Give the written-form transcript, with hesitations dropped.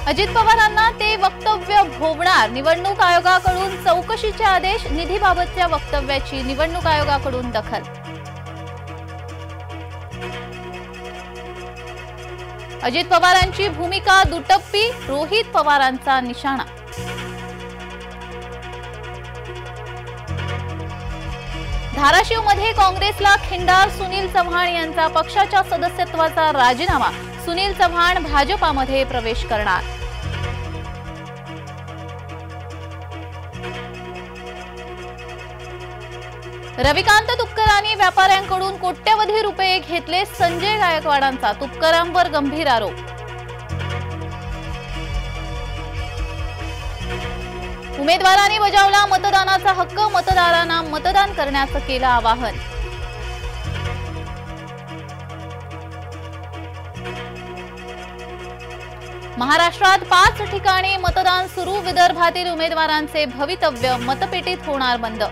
अजित पवारांना ते वक्तव्य भोवणार, निवडणूक आयोगाकडून चौकशीचे आदेश, निधीबाबतच्या वक्तव्याची निवडणूक आयोगाकडून दखल। अजित पवारांची भूमिका दुटप्पी, रोहित पवारांचा निशाणा। धाराशिवमध्ये काँग्रेसला खिंडार, सुनील चव्हाण यांचा पक्षाच्या सदस्यत्वाचा राजीनामा, सुनील चव्हाण भाजपामध्ये प्रवेश करणार। रविकांत तुपकरांनी व्यापाऱ्यांकडून कोट्यवधी रुपये घेतले, संजय गायकवाडांचा तुपकरांवर गंभीर आरोप। उमेदवारांनी बजावला मतदानाचा हक्क, मतदारांना मतदान करण्याचं केलं आवाहन। महाराष्ट्रात 5 ठिकाणी मतदान सुरू, विदर्भातील उमेदवारांचे भवितव्य मतपेटीत होणार बंद।